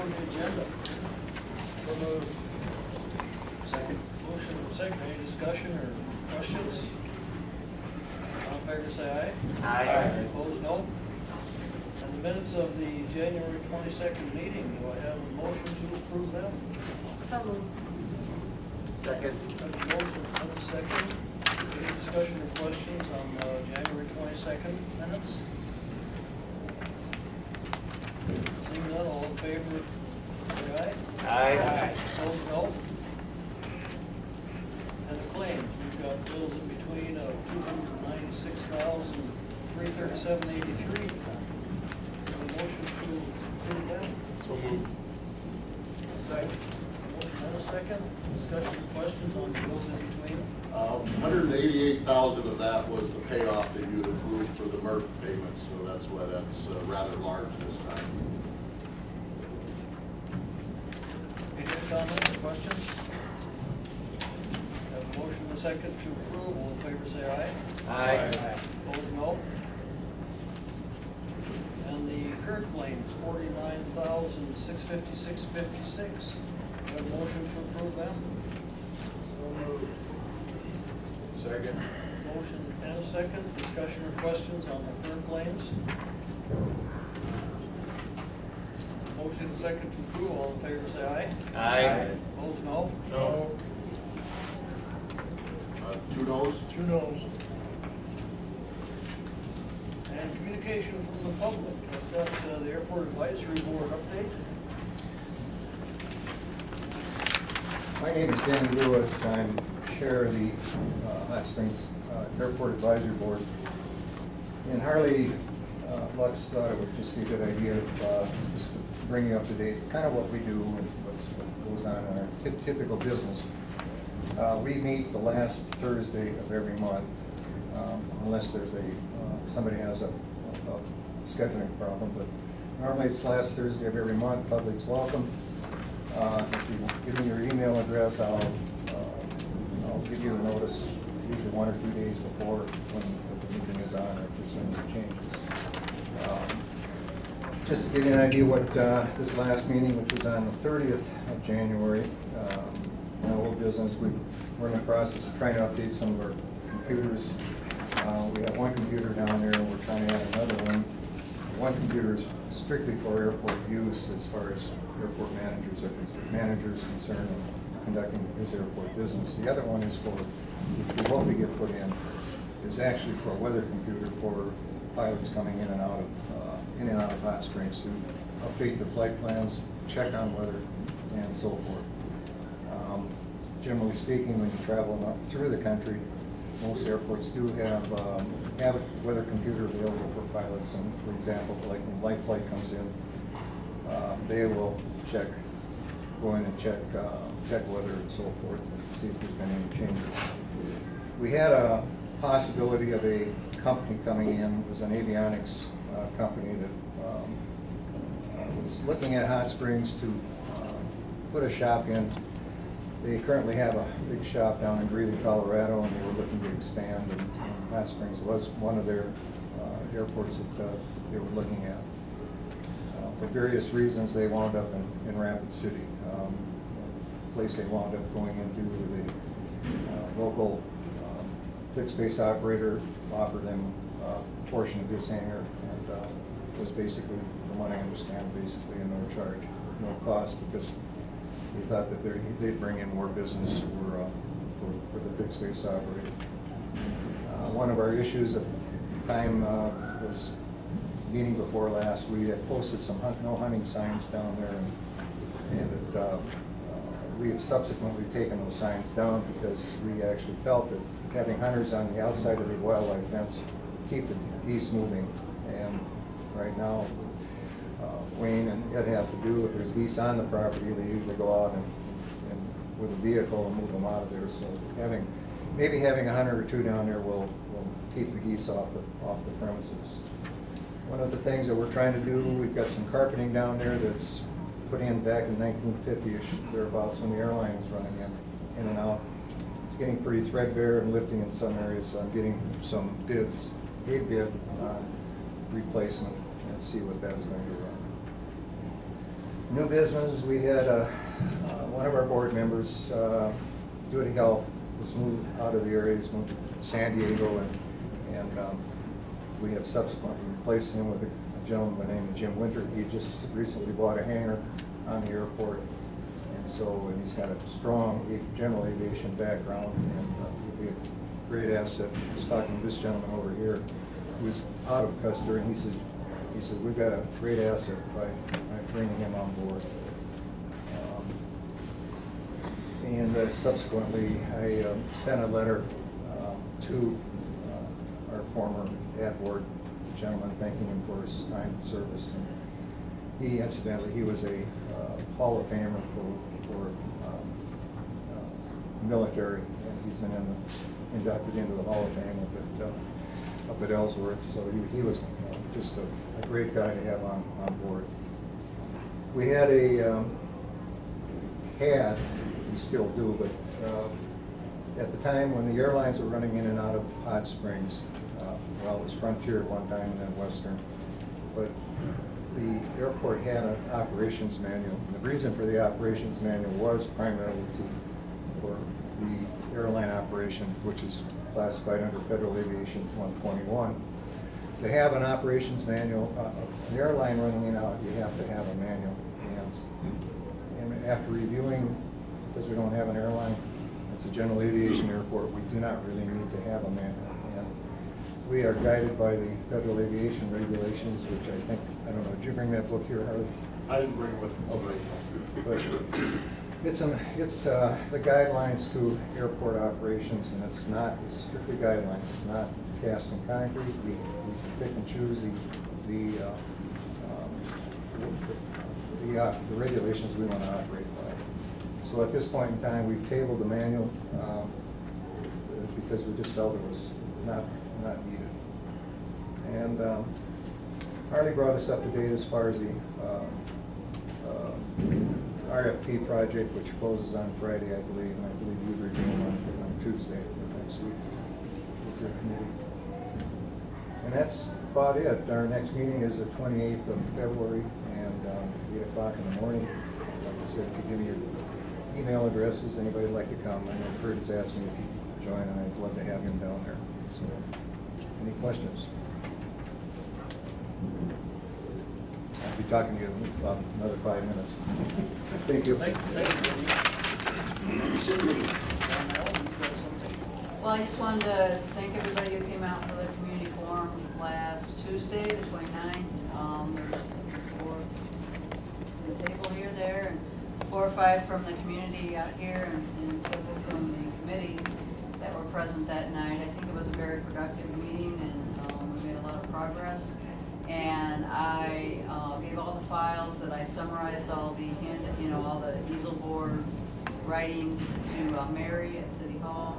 approve the agenda. So moved. Second. Motion and second. Any discussion or questions? All in favor say aye. Aye. Opposed, no. And the minutes of the January 22nd meeting, do I have a motion to approve them? So moved. Second. Have a motion and a second. Any discussion or questions on January 22nd minutes? Seeing none, all in favor say aye. Aye. Opposed, no. And the claims, we've got bills in between of $296,337.83. A motion to approve them. So moved. Second. Motion and a second. Discussion or questions on the bills in between? 188,000 of that was the payoff that you'd approved for the MERF payment, so that's why that's rather large this time. Any other comments or questions? Have a motion and a second to approve. All in favor say aye. Aye. Opposed, no. And the current claims, $49,656.56. Have a motion to approve them. So moved. Second. Motion and a second. Discussion or questions on the current claims? Motion and second to approve. All in favor say aye. Aye. Opposed, no. No. Two noes? Two noes. And communication from the public. I've got the Airport Advisory Board update. My name is Danny Lewis. I'm chair of the Hot Springs Airport Advisory Board. And Harley Lux thought it would just be a good idea of just to bring you up to date, kind of what we do and what goes on in our typical business. We meet the last Thursday of every month, unless there's somebody has a scheduling problem. But normally it's last Thursday of every month. Public's welcome. If you give me your email address, I'll give you a notice usually 1 or 2 days before when the meeting is on, or if there's any changes. Just to give you an idea what this last meeting, which was on the 30th of January, in our old business, we're in the process of trying to update some of our computers. We have one computer down there, and we're trying to add another one. One computer is strictly for airport use as far as airport managers are concerned in conducting his airport business. The other one is for what we get put in is actually for a weather computer for pilots coming in and out of Hot Springs to update their flight plans, check on weather, and so forth. Generally speaking, when you travel through the country, most airports do have a weather computer available for pilots. And for example, like when light flight comes in, they will go in and check weather and so forth, and see if there's been any changes. We had a possibility of a company coming in. It was an avionics company that was looking at Hot Springs to put a shop in. They currently have a big shop down in Greeley, Colorado, and they were looking to expand, and Hot Springs was one of their airports that they were looking at. For various reasons, they wound up in Rapid City. The place they wound up going into, the local fixed base operator offered them a portion of this hangar, and was basically, from what I understand, basically a no charge, no cost, because they thought that they'd bring in more business for the fixed base operator. One of our issues at the time was meeting before last. We had posted some no hunting signs down there, and we have subsequently taken those signs down because we actually felt that having hunters on the outside of the wildlife fence keep the geese moving. And right now, Wayne and Ed have to do, if there's geese on the property, they usually go out and with a vehicle and move them out of there. So maybe having a hunter or two down there will keep the geese off the premises. One of the things that we're trying to do, we've got some carpeting down there that's put in back in 1950-ish, thereabouts, when the airline was running in and out. It's getting pretty threadbare and lifting in some areas, so I'm getting some bids, a bid replacement, and see what that's going to run. New business, we had one of our board members, Duty Health, was moved out of the area, he's moved to San Diego, and we have subsequently replaced him with a gentleman by the name of Jim Winter. He just recently bought a hangar on the airport, and he's got a strong general aviation background, and he'll be a great asset. I was talking to this gentleman over here, who's out of Custer, and he said, we've got a great asset by bringing him on board. And subsequently, I sent a letter to our former ad board gentleman, thanking him for his time and service. And he, incidentally, he was a Hall of Famer for military, and he's been inducted into the Hall of Fame up at Ellsworth. So he was just a great guy to have on board. We had we still do, but at the time when the airlines were running in and out of Hot Springs, well, it was Frontier at one time and then Western, but the airport had an operations manual. And the reason for the operations manual was primarily for the airline operation, which is classified under Federal Aviation 121. To have an operations manual, an airline running in and out, you have to have a manual. And after reviewing, because we don't have an airline, it's a general aviation airport, we do not really need to have a manual. And we are guided by the Federal Aviation regulations, which I think, I don't know, did you bring that book here, Harley? I didn't bring it with me. But it's the guidelines to airport operations, and it's strictly guidelines. It's not cast in concrete. We pick and choose the regulations we want to operate by. So at this point in time, we've tabled the manual because we just felt it was not needed. And Harley brought us up to date as far as the RFP project, which closes on Friday, I believe, and I believe you review on Tuesday of next week with your committee. And that's about it. Our next meeting is the 28th of February, and 8 o'clock in the morning. Like I said, if you give me your email addresses, anybody would like to come. I know Kurt has asked me if he could join, and I'd love to have him down there. So, any questions? I'll be talking to you in about another 5 minutes. Thank you. Thank you. Well, I just wanted to thank everybody who came out for the community forum last Tuesday, the 29th. There's 4 at the table here, there, and 4 or 5 from the community out here, and several from the committee that were present that night. I think it was a very productive meeting, and we made a lot of progress. And I gave all the files that I summarized, all the all the easel board writings to Mary at City Hall.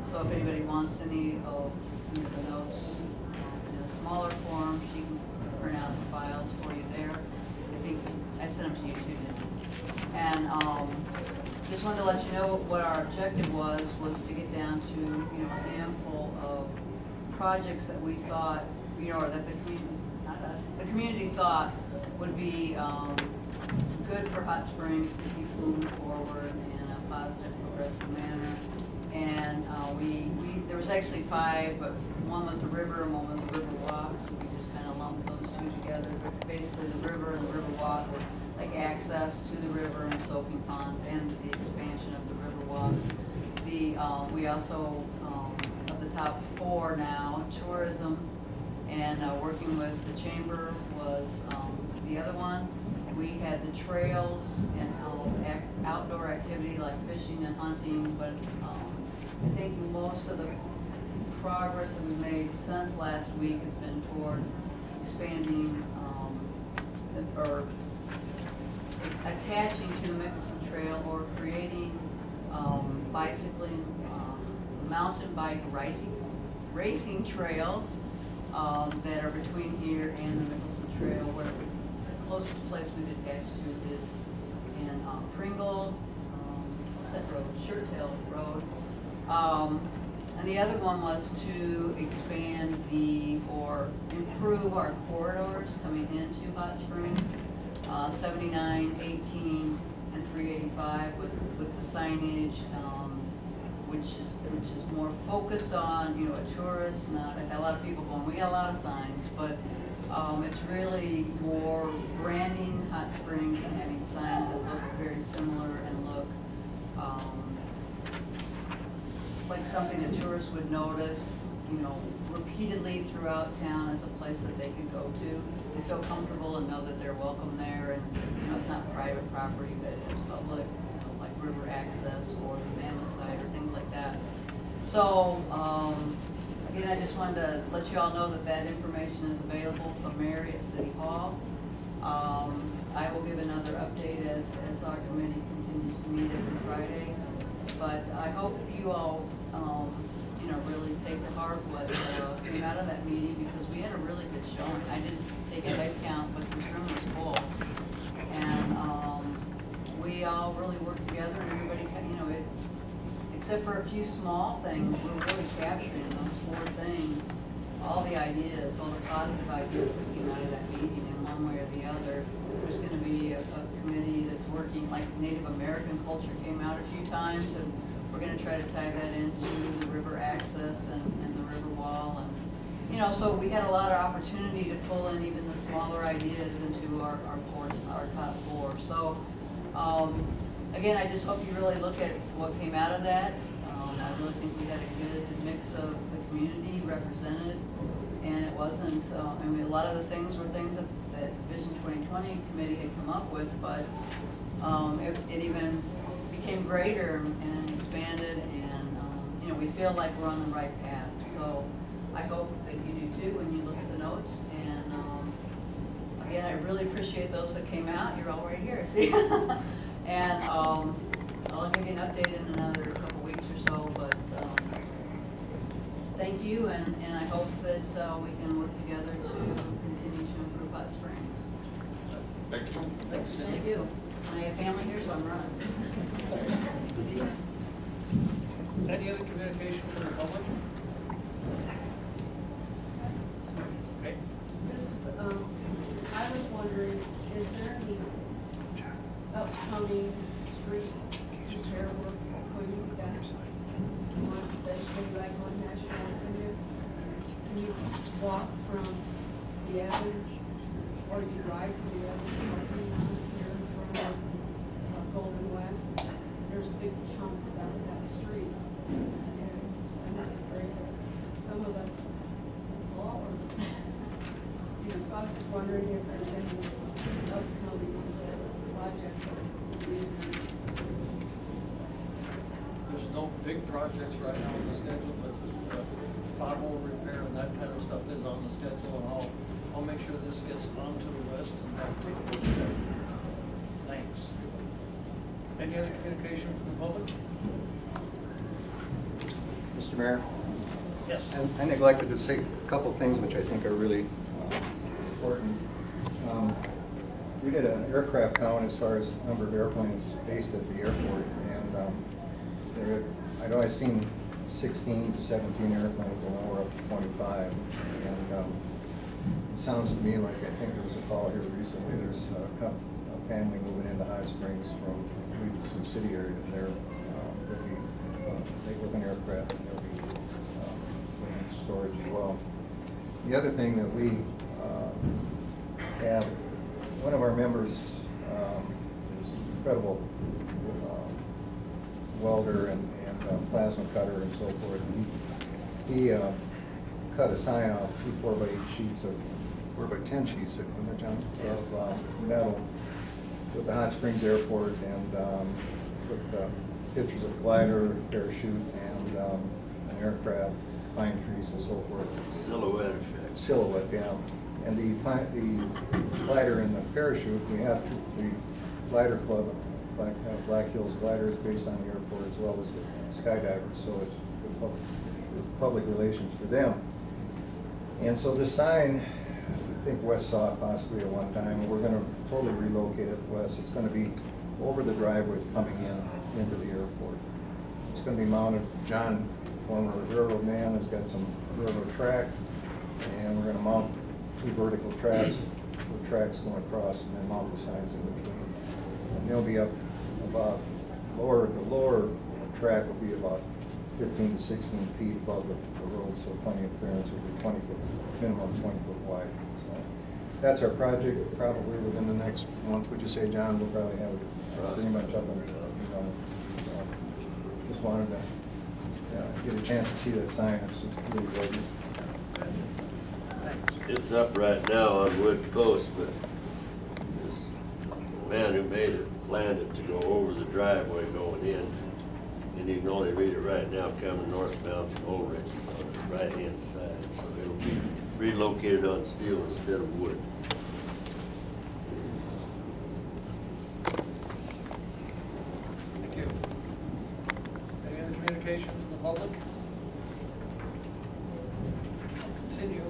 So if anybody wants any of the notes in a smaller form, she can print out the files for you there. I think I sent them to you too, didn't I? And just wanted to let you know what our objective was to get down to a handful of projects that we thought or that the community thought would be good for Hot Springs to keep moving forward in a positive, progressive manner. And there was actually 5, but one was the river and one was the river walk, so we just kind of lumped those 2 together. But basically the river and the river walk were like access to the river and soaking ponds and the expansion of the river walk. We also, of the top 4 now, tourism, and working with the chamber was the other one. We had the trails and outdoor activity like fishing and hunting, but I think most of the progress that we've made since last week has been towards expanding or attaching to the Mickelson Trail or creating bicycling, mountain bike racing trails that are between here and the Mickelson Trail, where the closest place we've attached to is in Pringle, what's that road? Shirtail Road. And the other one was to expand or improve our corridors coming into Hot Springs. 79, 18, and 385 with the signage, which is more focused on, you know, a tourist, not a lot of people going. We got a lot of signs, but it's really more branding Hot Springs and having signs that look very similar and look like something that tourists would notice, you know, repeatedly throughout town as a place that they could go to and feel comfortable and know that they're welcome there. And, you know, it's not private property, but it's public, you know, like river access or the Mammoth site or things like that. So, again, I just wanted to let you all know that that information is available from Mary at City Hall. I will give another update as our committee continues to meet every Friday. But I hope you all, you know, really take to heart what came out of that meeting, because we had a really good showing. I didn't take a head count, but this room was full. And we all really worked together, and everybody, you know, except for a few small things, we're really capturing those 4 things, all the ideas, all the positive ideas that came out of that meeting in one way or the other. There's going to be a committee that's working, like Native American culture came out a few times, and we're going to try to tie that into the river access and the river wall. And, you know, so we had a lot of opportunity to pull in even the smaller ideas into our top 4. So, again, I just hope you really look at what came out of that. I really think we had a good mix of the community represented, and it wasn't, I mean, a lot of the things were things that Vision 2020 committee had come up with, but it even became greater and expanded, and you know, we feel like we're on the right path. So I hope that you do too when you look at the notes. And again, I really appreciate those that came out. You're all right here, see? And I'll give you an update in another couple weeks or so, but thank you, and I hope that we can work together to continue to improve Hot Springs. Thank you. Thanks, Cindy. Thank you. I have family here, so I'm running. Any other communication from the public? Okay. This is, I was wondering, is there any upcoming street repair work going to be done? One, especially like on National Avenue? Can you walk from the avenue, or you drive from the avenue, parking lot here in front of Golden West? There's big chunks out of that street. And I'm just afraid that some of us fall or, you know, so I was just wondering if there's any upcoming projects that we're using. There's no big projects right now on the schedule, but pothole repair and that kind of stuff is on the schedule, and I'll make sure this gets onto the list and have take a look at it. Thanks. Any other communication from the public? Mr. Mayor? Yes. I neglected to say a couple things which I think are really important. We did an aircraft count as far as number of airplanes based at the airport, and I know I've seen 16 to 17 airplanes, and now we're up to 25. And it sounds to me like, I think there was a call here recently, there's a family moving into Hot Springs from, I believe, the subsidiary, and they'll be, they live in aircraft, and they'll be in storage as well. The other thing that we have, one of our members is an incredible welder and plasma cutter and so forth. And he cut a sign off 2 4x8 sheets of 4x10 sheets of metal with the Hot Springs Airport, and put pictures of a glider, parachute, and an aircraft, pine trees, and so forth. Silhouette effect. Silhouette, yeah. And the glider and the parachute, we have the glider club, Black Hills Glider, is based on the airport, as well as the skydivers, so it's good public relations for them. And so the sign, I think Wes saw it possibly at one time, and we're going to totally relocate it west. It's going to be over the driveways coming into the airport. It's going to be mounted. John, former railroad man, has got some railroad track, and we're going to mount 2 vertical tracks with tracks going across and then mount the signs in between. And they'll be up about, the lower track will be about 15 to 16 feet above the road, so plenty of clearance, will be 20 foot, minimum 20 foot wide. So that's our project. Probably within the next month, would you say, John, we'll probably have it pretty much up and, just wanted to get a chance to see that sign. It's just really gorgeous. It's up right now on wood posts, but this man who made it planned it to go over the driveway going in. And you can only read it right now coming northbound from Old Ridge on the right-hand side. So it'll be relocated on steel instead of wood. Thank you. Any other communication from the public? Continue.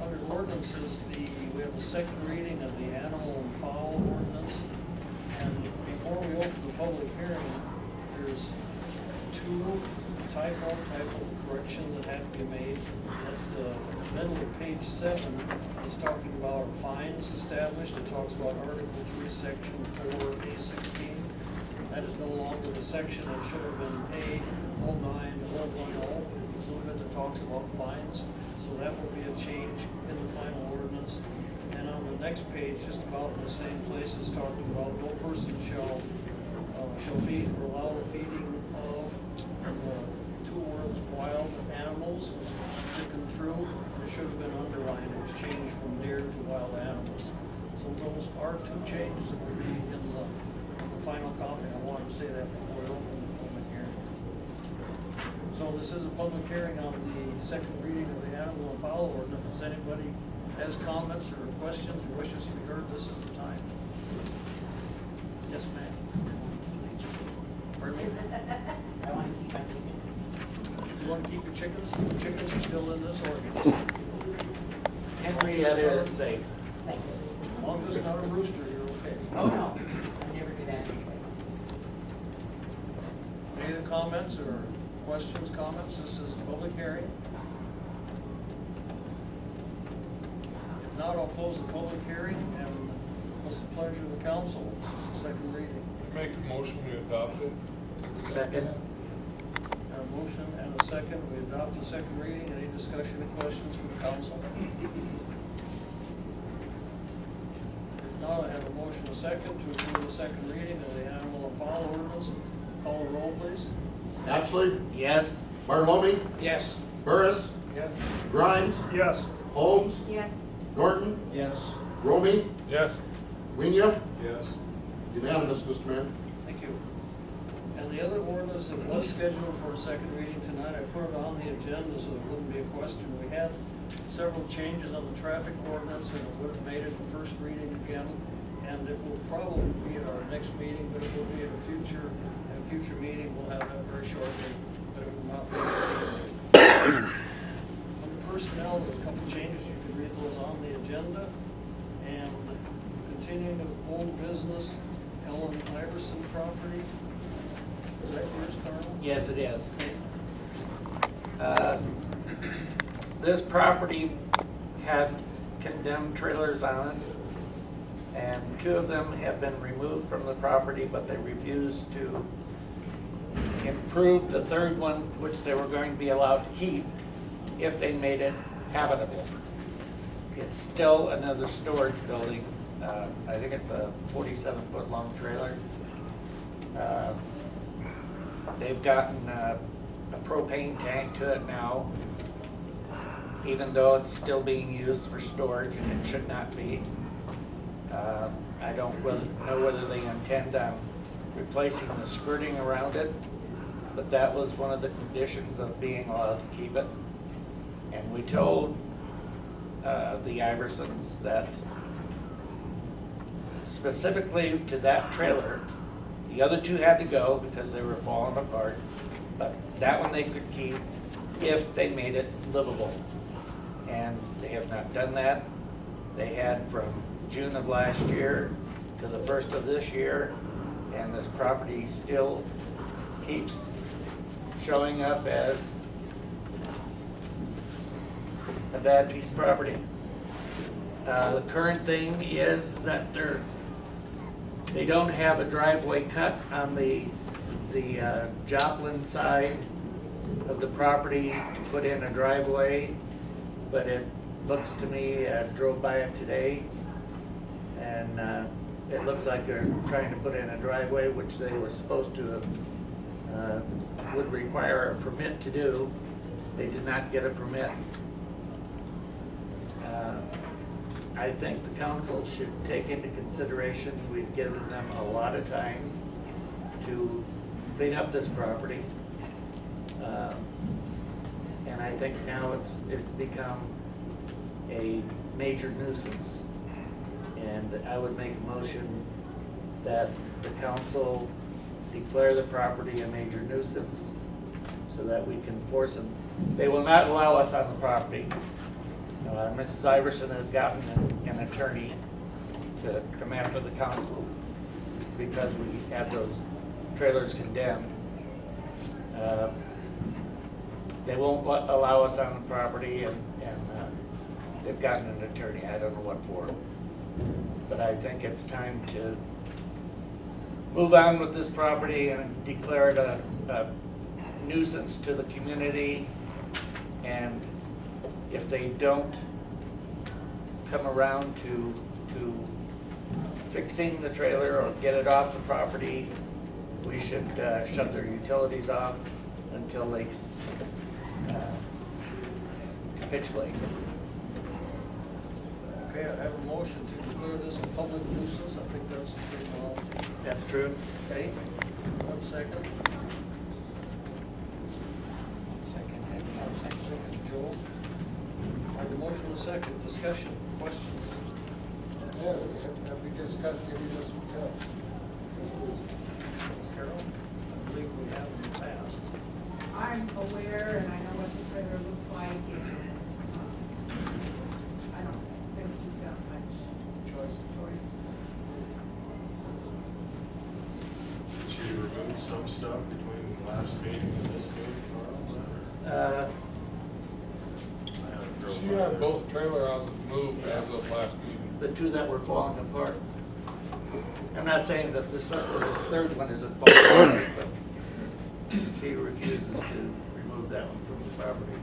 Under ordinances, we have the second reading of the animal and fowl ordinance. And before we open the public hearing, there's two typo corrections that have to be made. At the middle of page 7, it's talking about fines established. It talks about Article 3, Section 4A16. That is no longer the section. It should have been A09 to 010. There's a little bit that talks about fines. So that will be a change in the final ordinance. And on the next page, just about in the same place, is talking about no person shall feed or allow the feeding of the 2 words wild animals was sticking through. It should have been underlined. It was changed from deer to wild animals. So those are 2 changes that will be in the final copy. I wanted to say that before we open the public hearing. So this is a public hearing on the second reading of the animal and fowl ordinance. If anybody has comments or questions or wishes to be heard, this is the time. Yes, ma'am. Pardon me? I want to keep my chicken. You want to keep your chickens? The chickens are still in this ordinance. Every other is safe. Thank you. As long as it's not a rooster, you're okay. Oh, no, I never do that anyway. Any other comments or questions, comments? This is a public hearing. If not, I'll close the public hearing, and what's the pleasure of the council? Second reading. Make a motion to adopt it. Second. And a motion and a second. We adopt the second reading. Any discussion or questions from the council? If not, I have a motion and a second to approve the second reading of the animal and fowl ordinance. Call the roll, please. Actually, Yes. Bartolome, Yes. Burris, Yes. Grimes, Yes. Holmes, Yes. Norton, Yes. Romy, Yes. Wienia. Yes. Unanimous, Mr. Mayor. Thank you. And the other ordinance that was scheduled for a second reading tonight, I put it on the agenda so there wouldn't be a question. We had several changes on the traffic ordinance, and it would have made it the first reading again. And it will probably be at our next meeting, but it will be at a future meeting. We'll have that very shortly, but it will not be. Under personnel, there's a couple of changes. You can read those on the agenda. And continuing with old business, Ellen Iverson property. Is that yours, Carl? Yes, it is. Okay. This property had condemned trailers on it, and 2 of them have been removed from the property, but they refused to improve the 3rd one, which they were going to be allowed to keep if they made it habitable. It's still another storage building. I think it's a 47-foot long trailer. They've gotten a propane tank to it now, even though it's still being used for storage and it should not be. I don't know whether they intend on replacing the skirting around it, but that was one of the conditions of being allowed to keep it. And we told the Iversons that specifically to that trailer, the other 2 had to go because they were falling apart, but that one they could keep if they made it livable. And they have not done that. They had from June of last year to the 1st of this year, and this property still keeps showing up as a bad piece of property. The current thing is that they don't have a driveway cut on the Joplin side of the property to put in a driveway, but it looks to me, I drove by it today, and it looks like they're trying to put in a driveway, which they were supposed to have, would require a permit to do. They did not get a permit. I think the council should take into consideration, we've given them a lot of time to clean up this property. And I think now it's become a major nuisance. And I would make a motion that the council declare the property a major nuisance so that we can force them. They will not allow us on the property. Mrs. Iverson has gotten an attorney to come after the council because we have those trailers condemned. They won't allow us on the property, and they've gotten an attorney, I don't know what for. But I think it's time to move on with this property and declare it a nuisance to the community. And if they don't come around to fixing the trailer or get it off the property, we should shut their utilities off until they capitulate. Okay, I have a motion to declare this a public nuisance. I think that's the terminology. That's true. Okay, 1 second. Second, Joel. I have a motion and a second. Discussion, questions? Yeah, have we discussed any of this with Carol? Ms. Carol? I believe we have in the past. I'm aware and I know what the trailer looks like and I don't think we've got much choice. Did she remove some stuff between the last meeting and this meeting, Carl? She had both trailer houses moved as of last meeting. The two that were falling apart. I'm not saying that this third one isn't falling apart, but she refuses to remove that one from the property.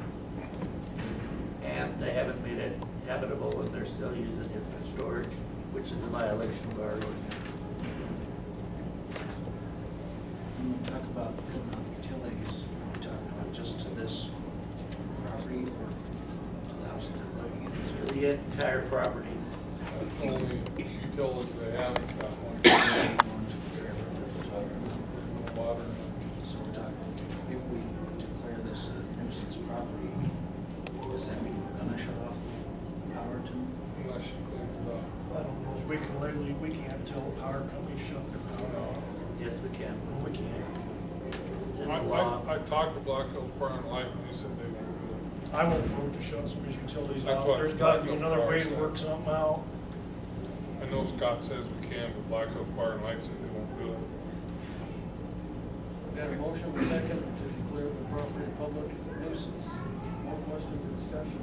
And they haven't made it habitable and they're still using it for storage, which is a violation of our ordinance. When we talk about putting out utilities, we're talking about just to this property or to the house that they're living in? To the entire property. That's the only utilities they have, it's got one. No water. So we're talking, if we declare this a nuisance property, does that mean we're gonna shut off the power to them? Unless she cleans it up. I don't know if we can legally, we can't tell power companies shut their power off. Yes, we can. We can't. It's in the law. I talked to Black Hills Power and Light and they said they won't do it. I won't vote to shut some of these utilities That's off. what There's gotta be Black Hills another Power way to said. work something out. I know Scott says we can, but Black Hills Power and Light said they won't do it. Got a motion and a second to declare the property a public nuisance. More questions or discussion?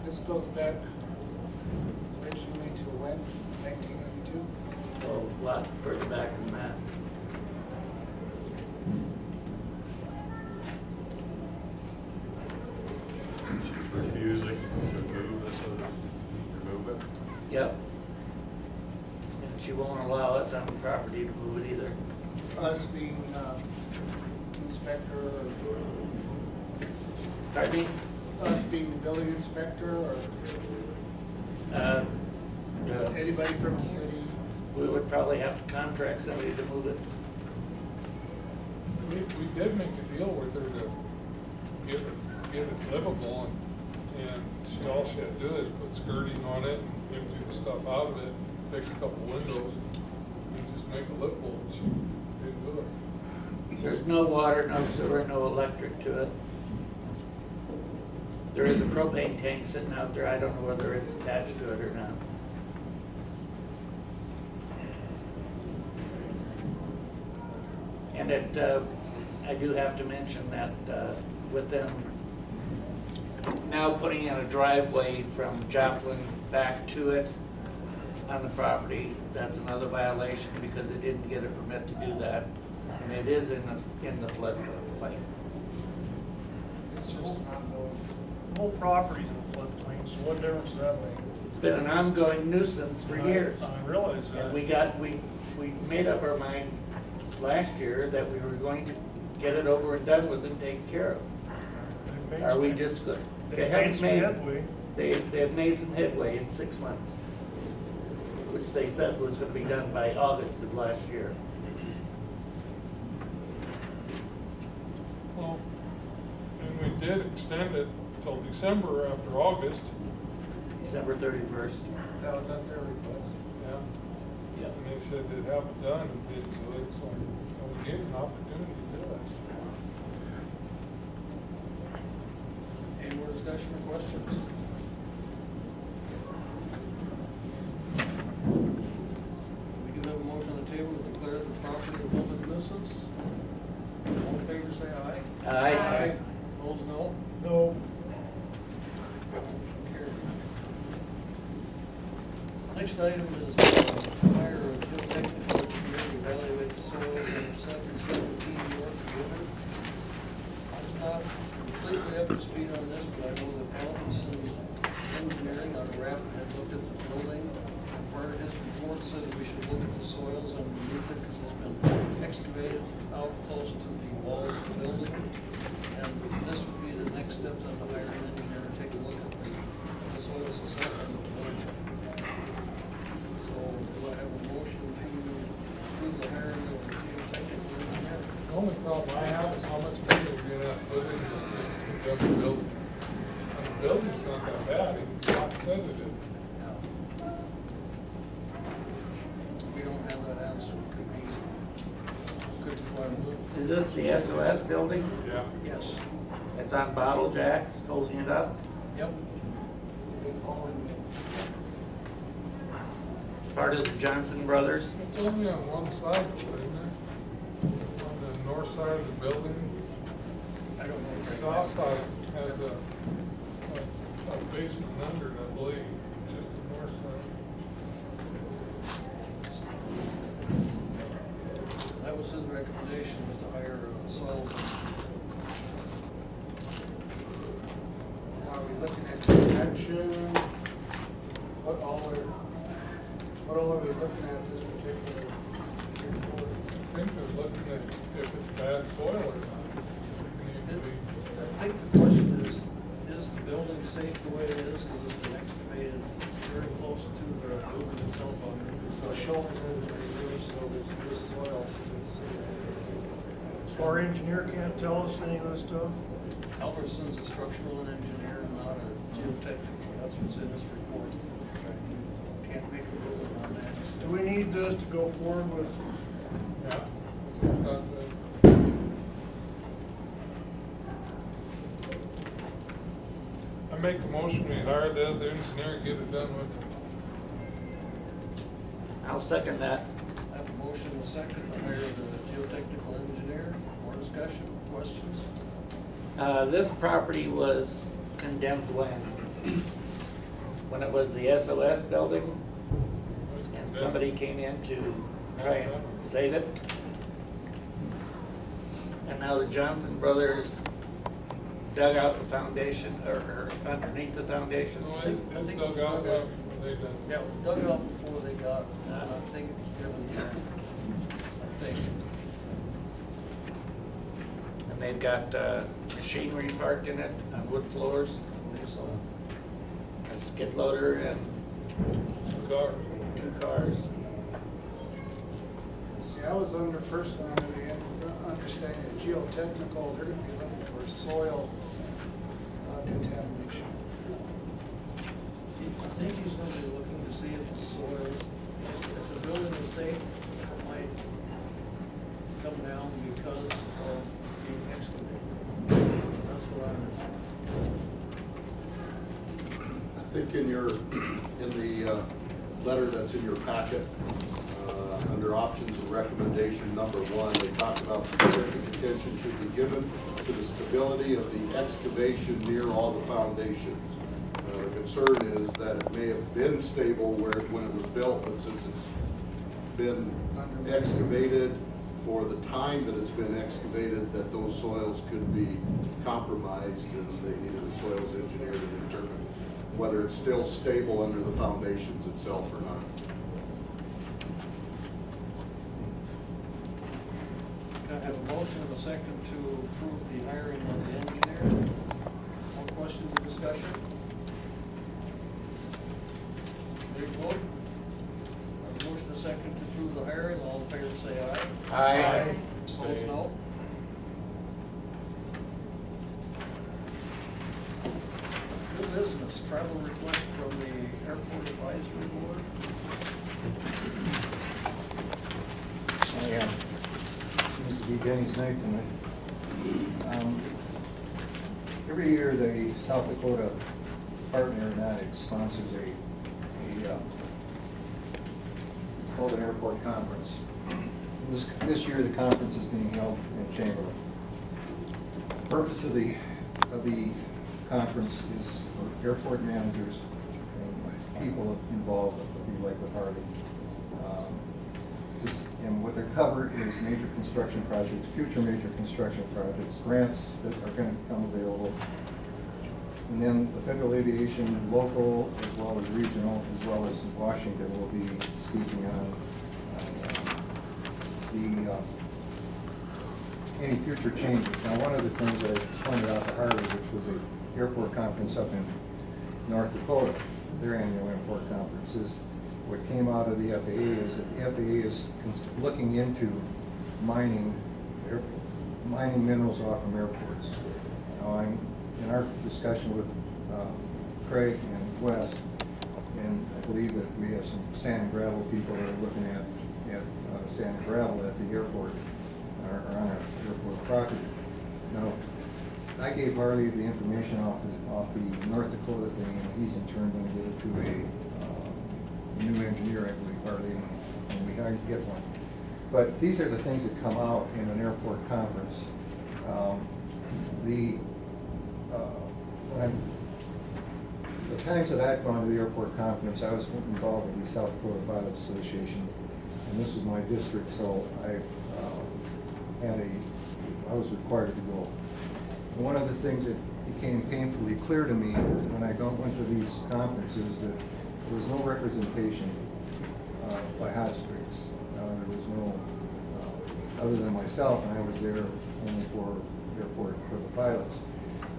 This goes back originally to when, 1992? Well, a lot further back than that. She's refusing to move this, remove it. Yep. And she won't allow us on the property to move it either. Us being inspector, or Pardon me? us being the building inspector, or Uh, anybody from the city? We would probably have to contract somebody to move it. We did make a deal with her to get it livable, and all she had to do is put skirting on it and empty the stuff out of it, fix a couple windows, and just make it livable. She didn't do it. There's no water, no sewer, no electric to it. There is a propane tank sitting out there. I don't know whether it's attached to it or not. And I do have to mention that within now putting in a driveway from Joplin back to it on the property, that's another violation because they didn't get a permit to do that. And it is in the floodplain. It's just an ongoing. The whole property's in floodplain, so what difference does that make? It's been an ongoing nuisance for years. I realize that. And we made up our mind last year that we were going to get it over and done with and take care of. They've made Are we some- just good? They've made some headway. They've made some headway in 6 months, which they said was gonna be done by August of last year. Well, and we did extend it till December after August. December 31st. That was at their request. Yeah. Yep. And they said they'd have it done and didn't do it, so we gave them an opportunity to do it. Any more discussion or questions? We do have a motion on the table to declare the property a public nuisance. All in favor, say aye. Aye. Opposed, no. No, Carried. Next item is hire a geotechnical engineer to evaluate the soils in 717 North River. I'm not completely up to speed on this, but I know that Alvinson Engineering on Rapid had looked at the building. Part of his report said that we should look at the soils underneath it because it's been excavated out close to the walls of the building. And this would be the next step to hire an engineer to take a look at the soils assessment of the building. So do I have a motion to approve the hiring of the geotechnical engineer? The only problem I have is how much money we're gonna have to put in just to put the building. And the building's not that bad, even Scott said it is. We don't have that answer, could be quite a little. Is this the SOS building? Yeah. Yes. It's on bottle jacks, holding it up? Yep. Part of the Johnson Brothers? It's only on one side, isn't it? On the north side of the building. I don't know. The south side has a basement under it, I believe, just the north side. That was his recommendation, was to hire a soils engineer. Are we looking at construction? What all are we looking at this particular report? I think they're looking at if it's bad soil or not. It needs to be. I think the question is the building safe the way it is, because it's been excavated very close to the building itself on it. So shoulders in the roof, so there's good soil. so our engineer can't tell us any of this stuff? Albertson's a structural engineer and not a geotechnical, that's what's in his report. Can't make a ruling on that. Do we need this to go forward with? Yeah. It's got the- I make a motion, we hire the other engineer and get it done with. I'll second that. I have a motion and a second to hire the geotechnical engineer. More discussion, questions? This property was condemned when it was the SOS building, and somebody came in to try and save it. And now the Johnson Brothers dug out the foundation, or underneath the foundation. No, it's dug out, yeah, they done. Yeah, it was dug out before they got, and I think it was given, I think. And they've got machinery parked in it on wood floors, I believe so. a skid loader and Car. 2 cars. See, I was personally under the understanding that geotechnical, they're gonna be looking for soil contamination. I think he's gonna be looking to see if the soil, if the building is safe, if it might come down because of being excavated. That's what I I think in the letter that's in your packet, under options and recommendation number 1, they talk about specific attention should be given to the stability of the excavation near all the foundations. The concern is that it may have been stable when it was built, but since it's been excavated for the time that it's been excavated, that those soils could be compromised, and they needed a soils engineer to determine whether it's still stable under the foundations itself or not. Can I have a motion and a second to approve the hiring of the engineer? More questions or discussion? Ready to vote? A motion and a second to approve the hiring, all in favor say aye. Aye. Opposed, no. New business, travel request from the Airport Advisory Board. Seems to be Denny's night tonight. Every year, the South Dakota Department of Aeronautics sponsors it's called an airport conference. This year, the conference is being held in Chamberlain. The purpose of the conference is for airport managers and people involved, like with Harley. And what they're covered is major construction projects, future major construction projects, grants that are going to become available. And then the federal aviation, local as well as regional, as well as Washington, will be speaking on any future changes. Now, one of the things that I pointed out to Harley, which was an airport conference up in North Dakota, their annual airport conference, is what came out of the FAA is that the FAA is looking into mining minerals off from airports. Now, I'm in our discussion with Craig and Wes, and I believe that we have some sand and gravel people that are looking at sand and gravel at the airport, or on our airport property. Now, I gave Harley the information off the North Dakota thing, and he's in turn going to give it to a new engineer, I believe, Harley, and we hired to get one. But these are the things that come out in an airport conference. The times that I've gone to the airport conference, I was involved with the South Dakota Pilots Association, and this was my district, so I was required to go. And one of the things that became painfully clear to me when I went to these conferences that there was no representation by Hot Springs. There was no, other than myself, and I was there only for airport for the pilots.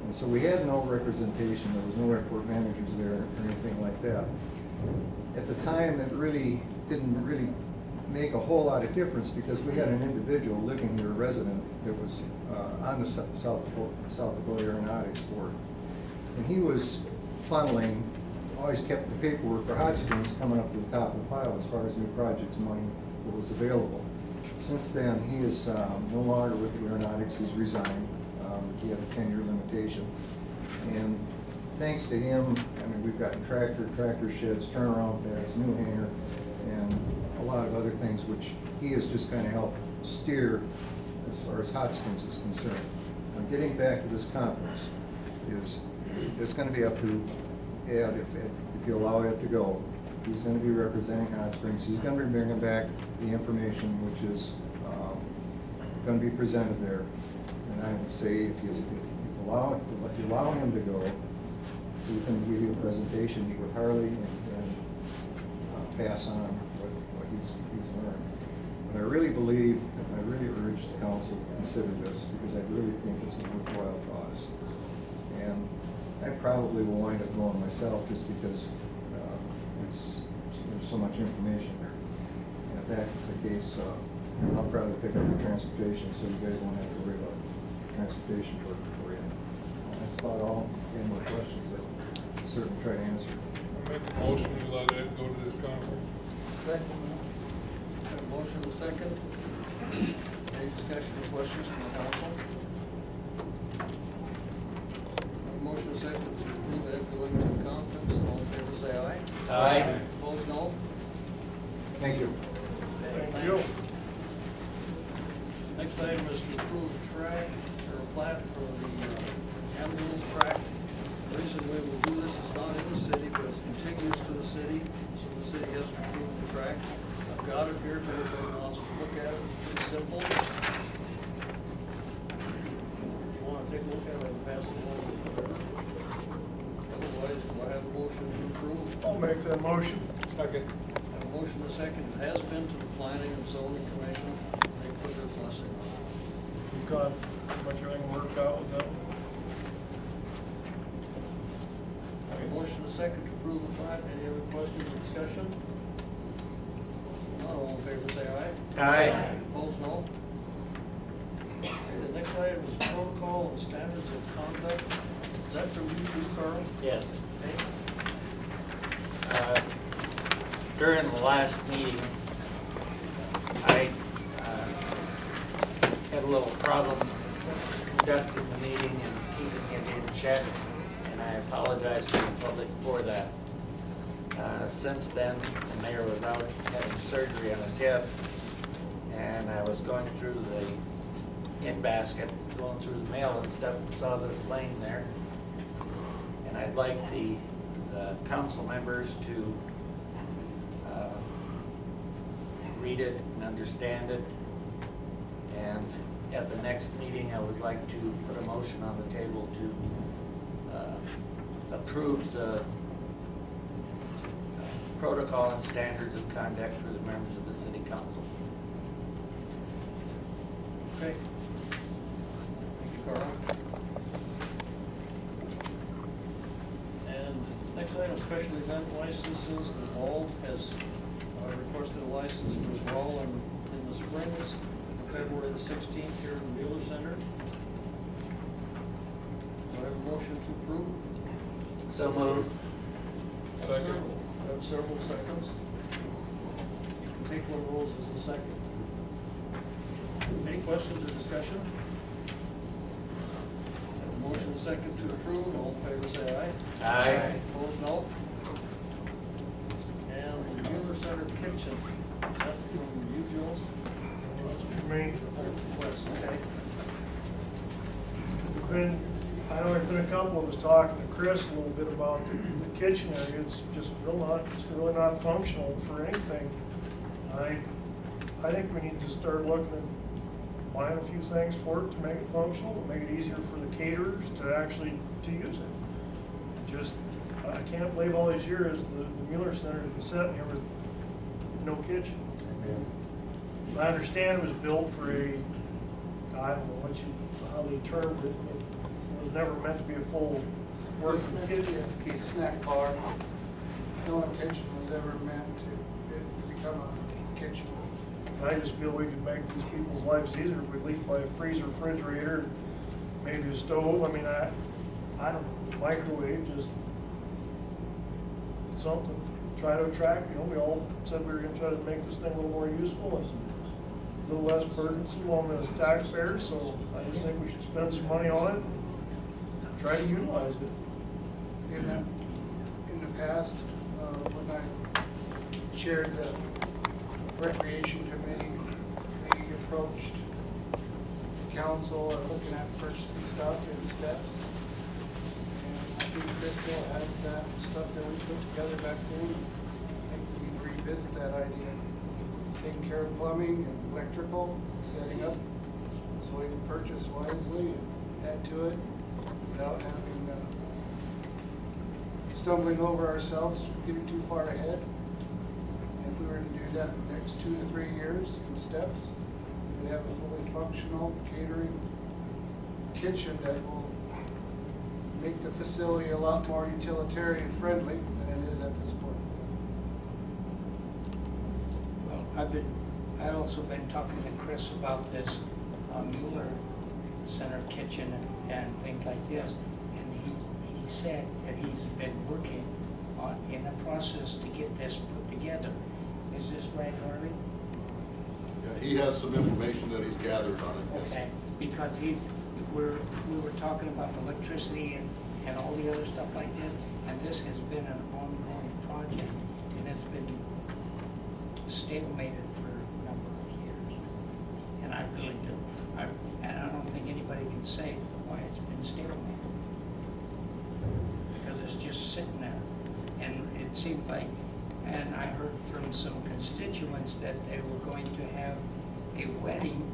And so we had no representation. There was no airport managers there or anything like that. At the time, it really didn't really make a whole lot of difference because we had an individual living here, a resident, that was on the South Dakota Aeronautics Board. And he was funneling, always kept the paperwork for Hot Springs coming up to the top of the pile as far as new projects money that was available. Since then, he is no longer with the Aeronautics. He's resigned. He had a 10-year limitation. And thanks to him, I mean, we've gotten tractor sheds, turnaround pads, new hangar, and a lot of other things which he has just kind of helped steer as far as Hot Springs is concerned. Now, getting back to this conference, it's going to be up to Ed, if you allow Ed to go. He's going to be representing Hot Springs. He's going to be bringing back the information which is going to be presented there. And I would say if you allow him to go, he can give you a presentation, meet with Harley, and pass on what he's learned. But I really believe, and I really urge the council to consider this because I really think it's a worthwhile cause. And I probably will wind up going myself just because there's so much information there. And if that's the case, I'll probably pick up the transportation so you guys won't have to worry about transportation for you. That's about all. Any more questions, I'll certainly try to answer. I make a motion to let Ed go to this conference. Second. Have a motion and a second. Any discussion or questions from the council? Have a motion and a second to approve Ed going to the conference. All in favor say aye. Aye. Opposed, no. Thank you. Thank you. Next item is to approve track or plat for the ambulance track. The reason we will do this is not in the city, but it's contiguous to the city, so the city has to approve the track. I've got it here if anybody wants to look at it. It's pretty simple. If you want to take a look at it, I can pass it along. Otherwise, do I have a motion to approve? I'll make that motion. Second. I have a motion and a second. It has been to the Planning and Zoning Commission. They put their blessing on it. We've got pretty much everything worked out with them. I have a motion and a second to approve the plat. Any other questions or discussion? Not all in favor, say aye. Aye. Opposed, no. Okay, the next item is protocol and standards of conduct. Is that from you too, Carl? Yes. Okay. During the last meeting, I had a little problem conducting the meeting and keeping it in check, and I apologize to the public for that. Since then, the mayor was out having surgery on his hip, and I was going through the in-basket, going through the mail and stuff, and saw this laying there. And I'd like the council members to read it and understand it. And at the next meeting, I would like to put a motion on the table to approve the protocol and standards of conduct for the members of the city council. Okay. Thank you, Carl. And next item, special event licenses. The Vault has requested a license for his brawl in the Springs, February the 16th here in the Mueller Center. Do I have a motion to approve? So moved. Second. I have several seconds. You can take one of those as a second. Any questions or discussion? Have a motion and second to approve. All in favor say aye. Aye. Opposed, no. And the Mueller Center Kitchen, is that from you, Jules? That's for me. Okay. I know there's been a couple of us talking to Chris a little bit about the kitchen area. It's just it's really not functional for anything. I think we need to start looking at buying a few things for it to make it functional, to make it easier for the caterers to actually to use it. I can't believe all these years the Mueller Center has been sitting here with no kitchen. I understand it was built for I don't know how they termed it, but it was never meant to be a full working kitchen. A snack bar. No intention was ever meant to become a kitchen. I just feel we could make these people's lives easier if we at least buy a freezer, refrigerator, maybe a stove. I mean, I don't know, microwave, just something. Try to attract, we all said we were gonna try to make this thing a little more useful, a little less burdensome on the taxpayers, so I just think we should spend some money on it, try to utilize it. In the past, when I chaired the recreation committee, we approached council looking at purchasing stuff in steps. And I think Crystal has that stuff that we put together back then. I think we need to revisit that idea. Taking care of plumbing and electrical, setting up, so we can purchase wisely and add to it without having stumbling over ourselves, getting too far ahead. If we were to do that in the next 2 to 3 years in steps, we'd have a fully functional catering kitchen that will make the facility a lot more utilitarian friendly than it is at this point. Well, I also been talking to Chris about this Mueller Center kitchen and things like this, and he said that he's been working in the process to get this put together. Is this right, Harvey? Yeah, he has some information that he's gathered on it, yes. Okay, because we were talking about electricity and all the other stuff like this, and this has been an ongoing project, and it's been stalemated for a number of years. And I really do. And I don't think anybody can say why it's sitting there. And it seemed like, and I heard from some constituents that they were going to have a wedding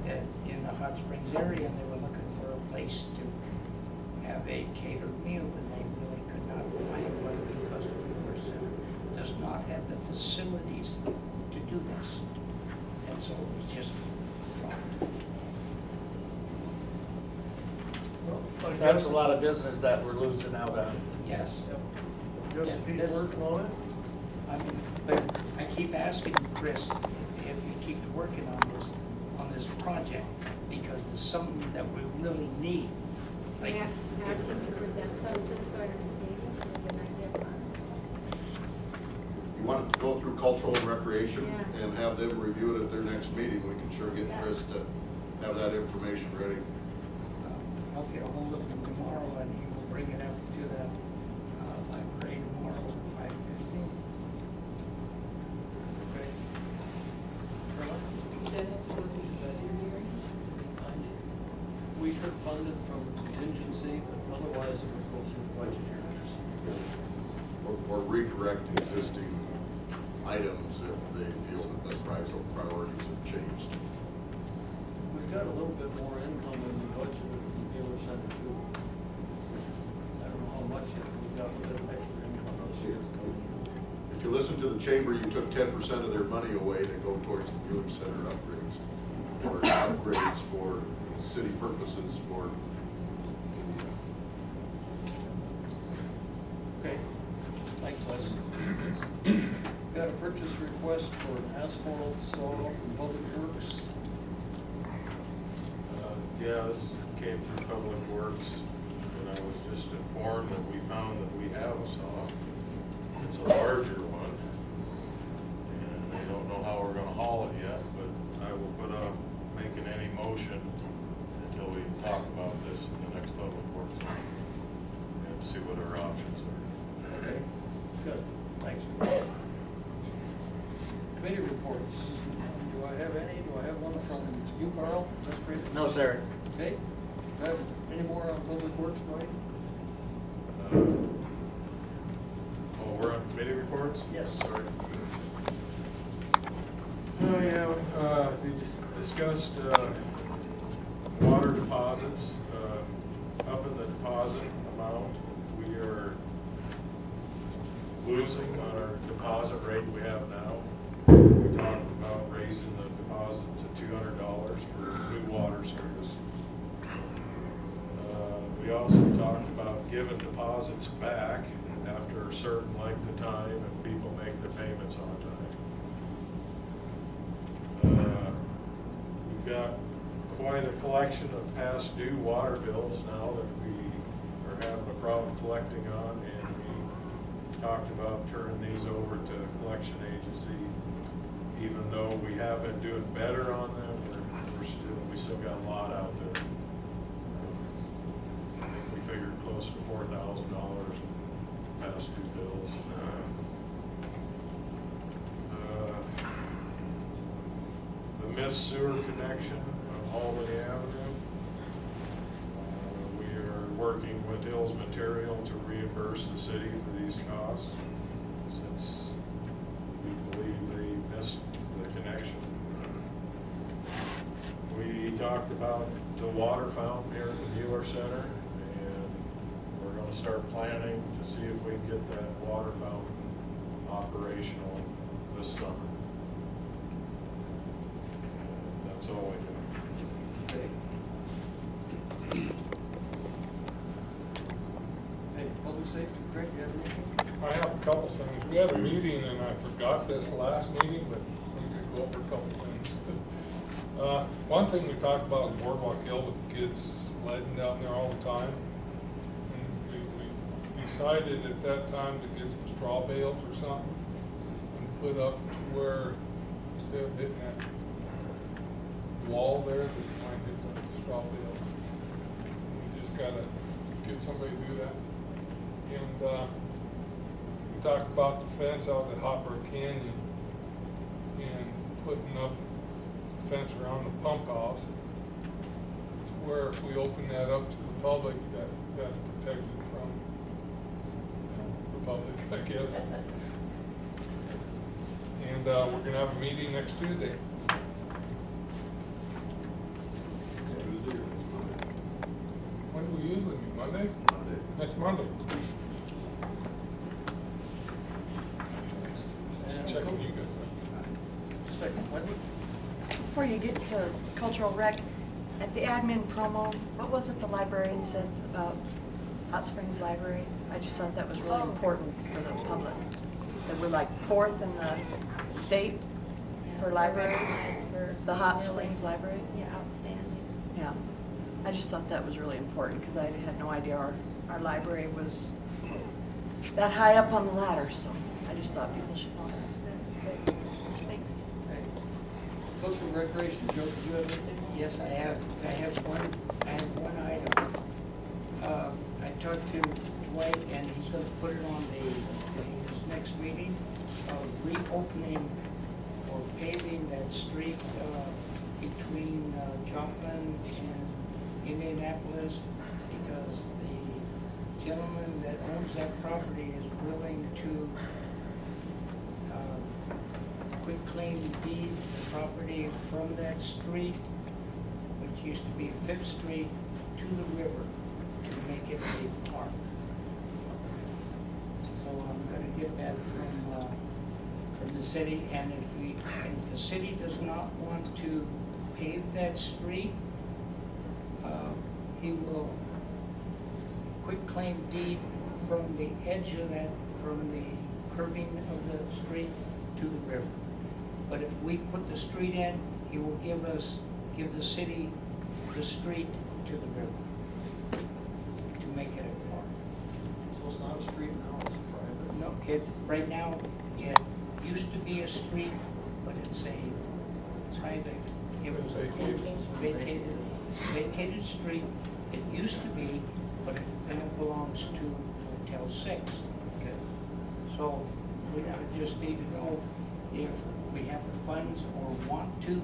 that in the Hot Springs area, and they were looking for a place to have a catered meal, and they really could not find one because the Mueller Center does not have the facilities to do this. And so it was just dropped. Well, I That's guess a lot of business that we're losing out on. Yes. I guess if he's working on it, I mean, but I keep asking Chris if he keeps working on this project, because it's something that we really need. Like, Ask him to present some to the start of his meeting, so we get an idea of You want it to go through cultural and recreation Yeah. and have them review it at their next meeting. We can sure get Chris to have that information ready. I'll get a hold of him tomorrow, and he will bring it up to the library tomorrow at 5:15. Okay. Carla? We could fund it from contingency, but otherwise it would go through budget hearings. Or recorrect existing items if they feel that the priorities have changed. We've got a little bit more income in the budget from the dealer center too. I don't know how much yet, but we've got a bit of extra income this year. If you listen to the chamber, you took 10% of their money away to go towards the Mueller Center upgrades, or upgrades for city purposes for. Okay, thanks, Les. Got a purchase request for an asphalt saw from Public Works. Yeah, this came through Public Works, and I was just informed that we found that we have a saw. It's a larger one, and I don't know how we're gonna haul it yet, but I will put a, making any motion until we talk about this in the next Public Works meeting, and see what our options are. Okay, good, thanks. Committee reports. Do I have any? Do I have one from you, Carl? That's great. No, sir. Okay, do I have any more on Public Works, Mike? Oh, we're on committee reports? Yes. Sorry. Oh, yeah, we just discussed, water deposits, up in the deposit amount. We are losing on our deposit rate we have now. We talked about raising the deposit to $200 for new water service. We also talked about giving deposits back after a certain length of time if people make their payments on time. We've got quite a collection of past due water bills now that we are having a problem collecting on, and we talked about turning these over to a collection agency. Even though we have been doing better on them, we still got a lot out there. I think we figured close to $4,000 in past due bills. The missed sewer connection on Albany Avenue. We are working with Hills Material to reimburse the city for these costs, since we believe they missed the connection. We talked about the water fountain here at the Mueller Center, and we're going to start planning to see if we can get that water fountain operational this summer. That's all we do. Okay. Hey, public safety, Craig, you have anything? I have a couple things. We had a meeting, and I forgot this last meeting, but we could go over a couple things. One thing we talked about in Boardwalk Hill with the kids sledding down there all the time. And we decided at that time to get some straw bales or something and put up to where, instead of hitting that wall there, that you might hit the straw bale. We just gotta get somebody to do that. And we talked about the fence out at Hopper Canyon and putting up fence around the pump house to where if we open that up to the public, that's protected from public, I guess. And we're gonna have a meeting next Tuesday. Tuesday or next Monday? When do we usually meet, Monday? Monday. Next Monday. And Checking you guys. second, Wendy? Before you get to cultural rec, at the admin promo, what was it the librarian said about Hot Springs Library? I just thought that was really important for the public. That we're like 4th in the state for libraries, the Hot Springs Library. Yeah, outstanding. Yeah, I just thought that was really important because I had no idea our library was that high up on the ladder, so I just thought people should know that. Thanks. Cultural recreation, Joe, did you have anything? Yes, I have one item. I talked to Dwight, and he's going to put it on his next meeting, reopening or paving that street between Joplin and Indianapolis, because the gentleman that owns that property is willing to quitclaim deed the property from that street, which used to be 5th Street, to the river to make it a park. So I'm gonna get that from the city, and if the city does not want to pave that street, he will quitclaim deed from the edge of that, from the curving of the street to the river. But if we put the street in, he will give the city the street to the river to make it a park. So it's not a street now, it's private? No, right now, it used to be a street, but it's a private, it was a vacated street. It used to be, but it now belongs to Hotel 6. Okay. So I just need to know if we have the funds or want to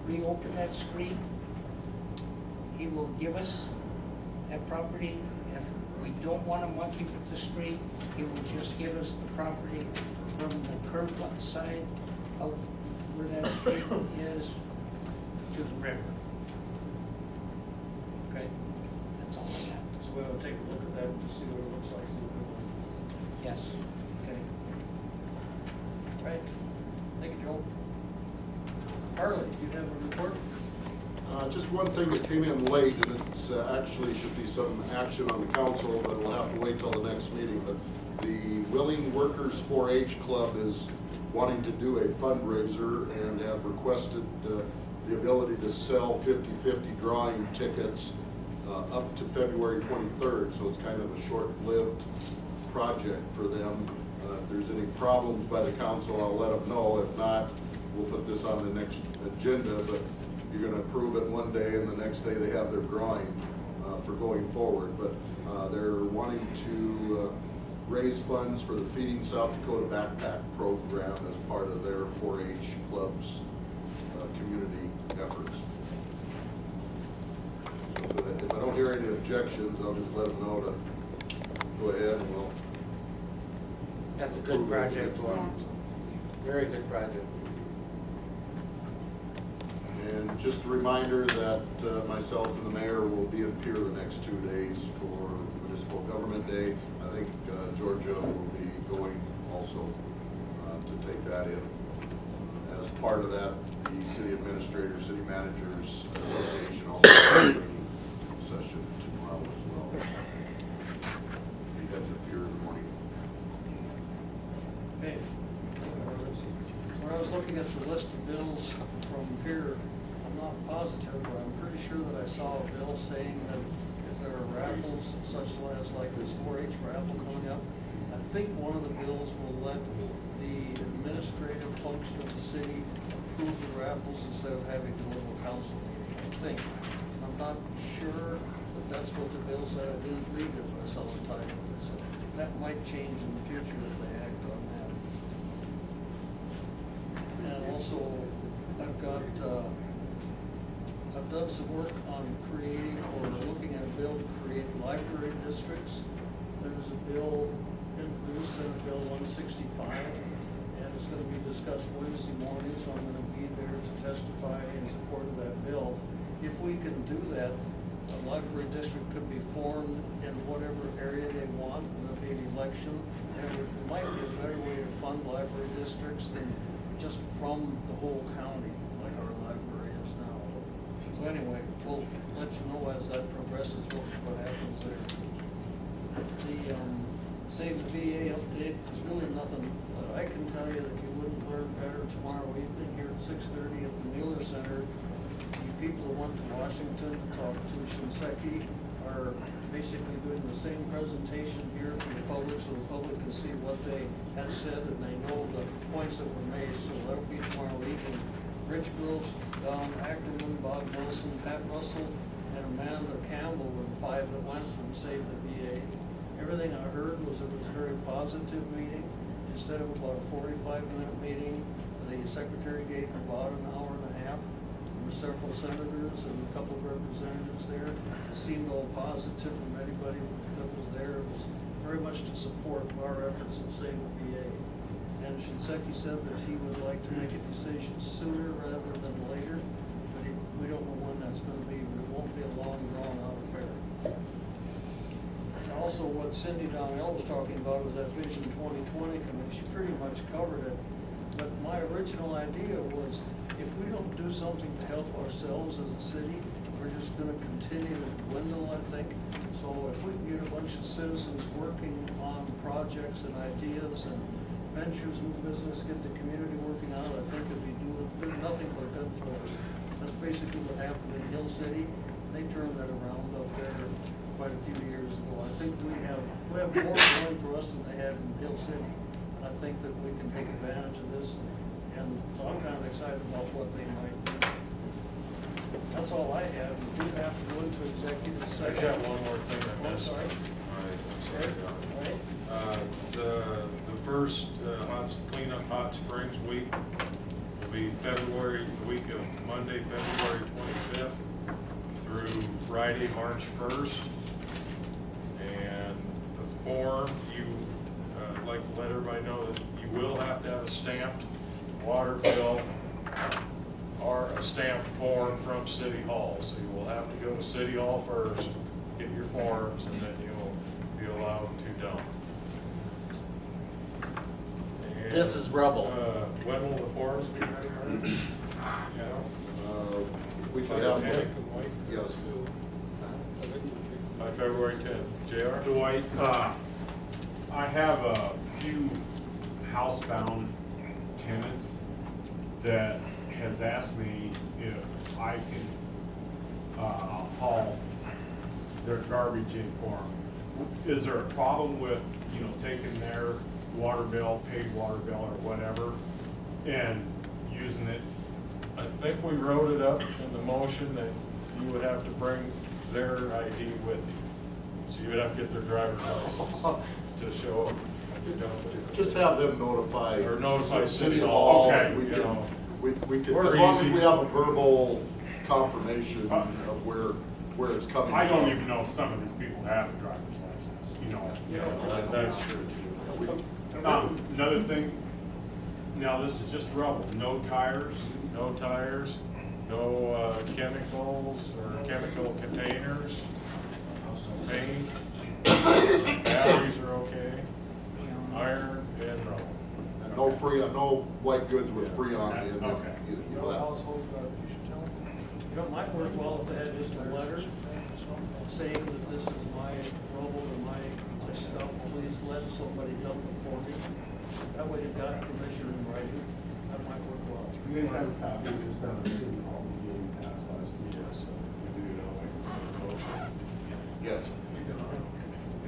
reopen that street. He will give us that property. If we don't want to monkey with the street, he will just give us the property from the curb side of where that street is to the river. Okay, that's all I have. So we'll take a look at that and just see what it looks like. See if we want. Yes. Okay. Right. Thank you, Joel. Harley, do you have a report? Just one thing that came in late, and it's actually should be some action on the council, but we'll have to wait till the next meeting. But the Willing Workers 4-H Club is wanting to do a fundraiser and have requested the ability to sell 50/50 drawing tickets up to February 23rd. So it's kind of a short-lived project for them. If there's any problems by the council, I'll let them know. If not, we'll put this on the next agenda. But you're going to approve it one day, and the next day they have their drawing for going forward. But they're wanting to raise funds for the Feeding South Dakota Backpack Program as part of their 4-H club's community efforts. So if I don't hear any objections, I'll just let them know to go ahead, and we'll. That's a good project, Glenn. Very good project. And just a reminder that myself and the mayor will be in Pier the next 2 days for Municipal Government Day. I think Georgia will be going also to take that in. As part of that, the City Administrators, City Managers Association also has a training session tomorrow as well. Be heading to Pier in the morning. Okay. When I was looking at the list of bills from here, I'm not positive, but I'm pretty sure that I saw a bill saying that if there are raffles such as like this 4-H raffle coming up, I think one of the bills will let the administrative function of the city approve the raffles instead of having to go to a council. I think. I'm not sure, but that's what the bill said. I didn't read it, but I saw the title. So that might change in the future if they act on that. And also, I've done some work on creating or looking at a bill to create library districts. there's a bill introduced, Senate Bill 165, and it's gonna be discussed Wednesday morning, so I'm gonna be there to testify in support of that bill. If we can do that, a library district could be formed in whatever area they want, and there'll be an election, and it might be a better way to fund library districts than just from the whole county, like our library is now. So anyway, we'll let you know as that progresses, what happens there. The, Save the VA update, there's really nothing that I can tell you that you wouldn't learn better tomorrow evening here at 6:30 at the Mueller Center. You people who went to Washington to talk to Shinseki are basically doing the same presentation here for the public, so the public can see what they had said and they know the points that were made, so that'll be tomorrow evening. Rich Gross, Don Ackerman, Bob Wilson, Pat Russell, and Amanda Campbell were the 5 that went from Save the VA. Everything I heard was it was a very positive meeting. Instead of about a 45-minute meeting, the secretary gave about an hour and a half. There were several senators and a couple of representatives there. It seemed all positive from anybody that was there. It was very much to support our efforts at Save the VA. And Shinseki said that he would like to make a decision sooner rather than later, but we don't know when that's going to be, but it won't be a long, drawn-out affair. Also, what Cindy Donnell was talking about was that Vision 2020 committee. She pretty much covered it. But my original idea was if we don't do something to help ourselves as a city, we're just going to continue to dwindle, I think. So if we can get a bunch of citizens working on projects and ideas and ventures in business, get the community working out, I think it'd be doing nothing but good for us. That's basically what happened in Hill City. They turned that around up there quite a few years ago. I think we have more going for us than they had in Hill City. I think that we can take advantage of this, and so I'm kind of excited about what they might do. That's all I have. We do have to go into executive I session. got one more thing I Oh, missed. sorry. All right, I'm sorry, Don. All right. The first cleanup hot springs week will be the week of Monday, February 25th through Friday, March 1st. And the form, I'd like to let everybody know that you will have to have a stamped water bill or a stamped form from City Hall. So you will have to go to City Hall first, get your forms, and then you'll be allowed to dump. And, This is rubble. When will the forms be ready, Mark? We should By have, the 10th? yes. By February 10th. JR? Dwight, I have a few housebound tenants that has asked me if I can haul their garbage in for them. Is there a problem with, taking their water bill, paid water bill or whatever, and using it? I think we wrote it up in the motion that you would have to bring their ID with you. So you would have to get their driver's license to show up. Just have them notify. Or notify City City Hall. Hall. Okay, We you can, know. we can, We're as long as easy. we have a verbal confirmation of where it's coming from. I don't even know some of these people have a driver's license, Yeah, that's true too. Another thing, now this is just rubble, no tires. No tires, no chemicals or chemical containers, paint, batteries are okay, iron and rubble. And no no white goods with Freon in them. Okay. You know No that. household garbage, you know? It might work well if they had just a letter saying that this is my rubble and my stuff, please let somebody dump it for me. That way you've got permission in writing. That might work well. You guys have a copy of this down at City Hall, we gave you passed last week. Yes, we do, don't we? Motion. Yes.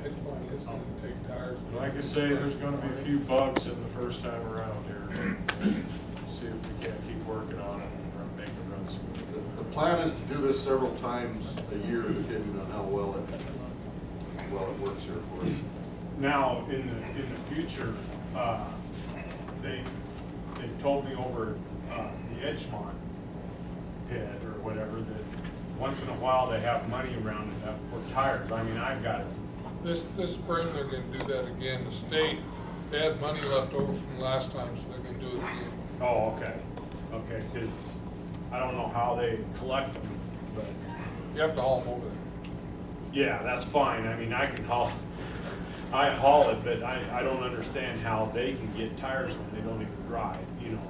It's gonna take tires. Like I say, there's gonna be a few bugs in the first time around here. See if we can't keep working on it and make it run smooth. The plan is to do this several times a year, depending on how well it works here for us. Now, in the future, they've told me over the Edgemont pit or whatever that once in a while they have money around it for tires. I mean, I've got This spring, they're gonna do that again. The state, they had money left over from last time, so they're gonna do it again. Oh, okay, okay, because I don't know how they collect them, but, You have to haul them over there. yeah, that's fine, I mean, I haul it, but I don't understand how they can get tires when they don't even drive, you know?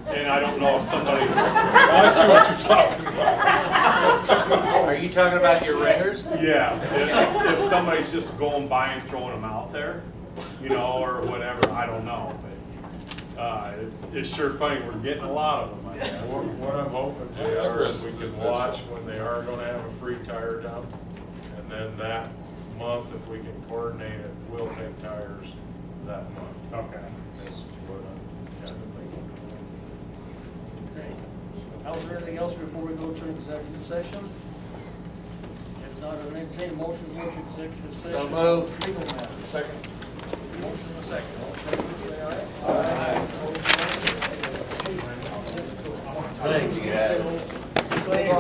And I don't know if somebody. I see what you're talking about. Are you talking about your renters? Yes, if somebody's just going by and throwing them out there, you know, or whatever, I don't know, but, it's sure funny, we're getting a lot of them, I guess. What I'm hoping, JR, is we can watch when they are gonna have a free tire dump. And then that month, if we can coordinate it, we'll take tires that month. Okay. Is what I'm kind of thinking. Okay. Now, is there anything else before we go to executive session? If not, I'll entertain a motion to go to executive session. So moved. Legal matters. Second. Motion and a second. All in favor, say aye. Thanks, guys. Thank you.